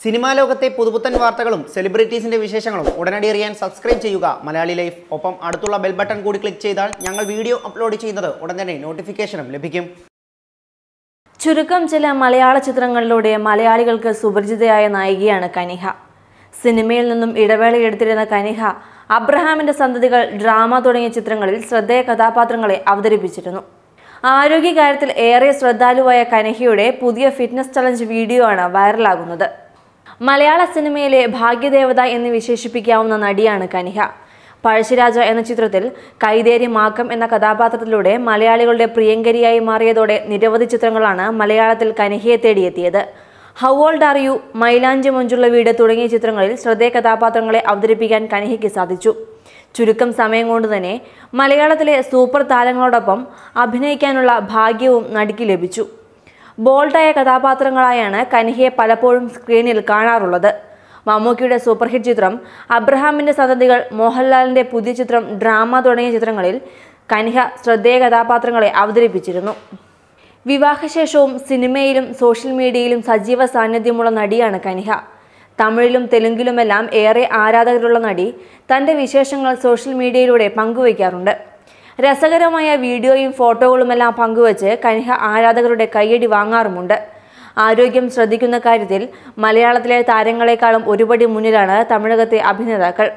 Cinema ലോകത്തെ പുതുപുത്തൻ വാർത്തകളും സെലിബ്രിറ്റീസിന്റെ വിശേഷങ്ങളും ഉടനടി അറിയാൻ സബ്സ്ക്രൈബ് ചെയ്യുക മലയാളി ലൈഫ്. ഒപ്പം അടുത്തുള്ള ബെൽ ബട്ടൺ കൂടി ക്ലിക്ക് ചെയ്താൽ ഞങ്ങൾ വീഡിയോ അപ്ലോഡ് ചെയ്യുന്നത് ഉടൻ തന്നെ നോട്ടിഫിക്കേഷനും ലഭിക്കും. ചുരുക്കം ചില മലയാള ചിത്രങ്ങളിലൂടെ മലയാളികൾക്ക് സുപരിചിതയായ നായികയാണ് കനിഹ. സിനിമയിൽ നിന്നും ഇടവേളയെടുത്തിരുന്ന കനിഹ അബ്രഹാമിന്റെ സന്തതികൾ, ഡ്രാമ തുടങ്ങിയ ചിത്രങ്ങളിൽ ശ്രദ്ധേയ കഥാപാത്രങ്ങളെ അവതരിപ്പിച്ചിരുന്നു. ആരോഗ്യകാര്യത്തിൽ ഏറെ ശ്രദ്ധാലുവായ കനിഹയുടെ പുതിയ ഫിറ്റ്നസ് ചലഞ്ച് വീഡിയോ ആണ് വൈറലാകുന്നത്. മലയാള സിനിമയിലെ ഭാഗ്യദേവത എന്ന് വിശേഷിപ്പിക്കാവുന്ന നടിയാണ് കനിഹ. പഴശ്ശിരാജ എന്ന ചിത്രത്തിൽ കൈതേരി മാക്കം എന്ന കഥാപാത്രത്തിലൂടെ മലയാളികളുടെ പ്രിയങ്കരിയായി മാറിയതോടെ നിരവധി ചിത്രങ്ങളാണ് മലയാളത്തിൽ കനിഹയെ തേടിയെത്തിയത്. ഹൗ ഓൾഡ് ആർ യു, മൈലാഞ്ചി മൊഞ്ചുള്ള വീട് തുടങ്ങിയ ചിത്രങ്ങളിൽ ശ്രദ്ധേയ കഥാപാത്രങ്ങളെ അവതരിപ്പിക്കാൻ കനിഹയ്ക്ക് സാധിച്ചു. ചുരുക്കം സമയം കൊണ്ട് തന്നെ മലയാളത്തിലെ സൂപ്പർ താരങ്ങളോടൊപ്പം അഭിനയിക്കാനുള്ള ഭാഗ്യവും നടിക്ക് ലഭിച്ചു. ബോൾഡായ കഥാപാത്രങ്ങളായാണ് കനിഹയെ പലപ്പോഴും സ്ക്രീനിൽ കാണാറുള്ളത്. മമ്മൂക്കിയുടെ സൂപ്പർ ഹിറ്റ് ചിത്രം അബ്രഹാമിന്റെ സന്തതികൾ, മോഹൻലാലിന്റെ പുതിയ ചിത്രം ഡ്രാമ തുടങ്ങിയ ചിത്രങ്ങളിൽ കനിഹ ശ്രദ്ധേയ കഥാപാത്രങ്ങളെ അവതരിപ്പിച്ചിരുന്നു. വിവാഹശേഷവും സിനിമയിലും സോഷ്യൽ മീഡിയയിലും സജീവ സാന്നിധ്യമുള്ള നടിയാണ് കനിഹ. തമിഴിലും തെലുങ്കിലുമെല്ലാം ഏറെ ആരാധകരുള്ള നടി തന്റെ വിശേഷങ്ങൾ സോഷ്യൽ മീഡിയയിലൂടെ പങ്കുവയ്ക്കാറുണ്ട്. രസകരമായ വീഡിയോയും ഫോട്ടോകളുമെല്ലാം പങ്കുവച്ച് കനിഹ ആരാധകരുടെ കയ്യടി വാങ്ങാറുമുണ്ട്. ആരോഗ്യം ശ്രദ്ധിക്കുന്ന കാര്യത്തിൽ മലയാളത്തിലെ താരങ്ങളെക്കാളും ഒരുപടി മുന്നിലാണ് തമിഴകത്തെ അഭിനേതാക്കൾ.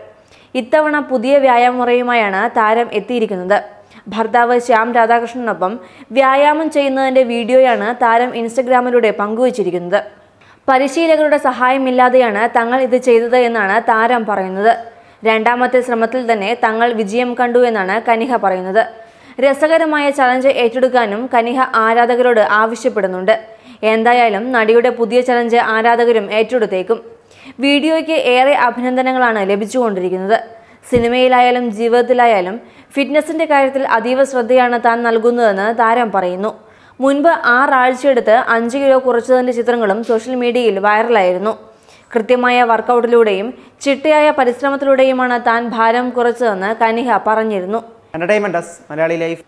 ഇത്തവണ പുതിയ വ്യായാമമുറയുമായാണ് താരം എത്തിയിരിക്കുന്നത്. ഭർത്താവ് ശ്യാം രാധാകൃഷ്ണനൊപ്പം വ്യായാമം ചെയ്യുന്നതിന്റെ വീഡിയോയാണ് താരം ഇൻസ്റ്റഗ്രാമിലൂടെ പങ്കുവച്ചിരിക്കുന്നത്. പരിശീലകരുടെ സഹായമില്ലാതെയാണ് തങ്ങൾ ഇത് ചെയ്തത് എന്നാണ് താരം പറയുന്നത്. രണ്ടാമത്തെ ശ്രമത്തിൽ തന്നെ തങ്ങൾ വിജയം കണ്ടു എന്നാണ് കനിഹ പറയുന്നത്. രസകരമായ ചലഞ്ച് ഏറ്റെടുക്കാനും കനിഹ ആരാധകരോട് ആവശ്യപ്പെടുന്നുണ്ട്. എന്തായാലും നടിയുടെ പുതിയ ചലഞ്ച് ആരാധകരും ഏറ്റെടുത്തേക്കും. വീഡിയോയ്ക്ക് ഏറെ അഭിനന്ദനങ്ങളാണ് ലഭിച്ചുകൊണ്ടിരിക്കുന്നത്. സിനിമയിലായാലും ജീവിതത്തിലായാലും ഫിറ്റ്നസിന്റെ കാര്യത്തിൽ അതീവ ശ്രദ്ധയാണ് താൻ നൽകുന്നതെന്ന് താരം പറയുന്നു. മുൻപ് 6 ആഴ്ചയെടുത്ത് 5 കിലോ കുറച്ചതിന്റെ ചിത്രങ്ങളും സോഷ്യൽ മീഡിയയിൽ വൈറലായിരുന്നു. കൃത്യമായ വർക്കൗട്ടിലൂടെയും ചിട്ടയായ പരിശ്രമത്തിലൂടെയുമാണ് താൻ ഭാരം കുറച്ചതെന്ന് കനിഹ പറഞ്ഞിരുന്നു. Entertainment desk, Malayali life.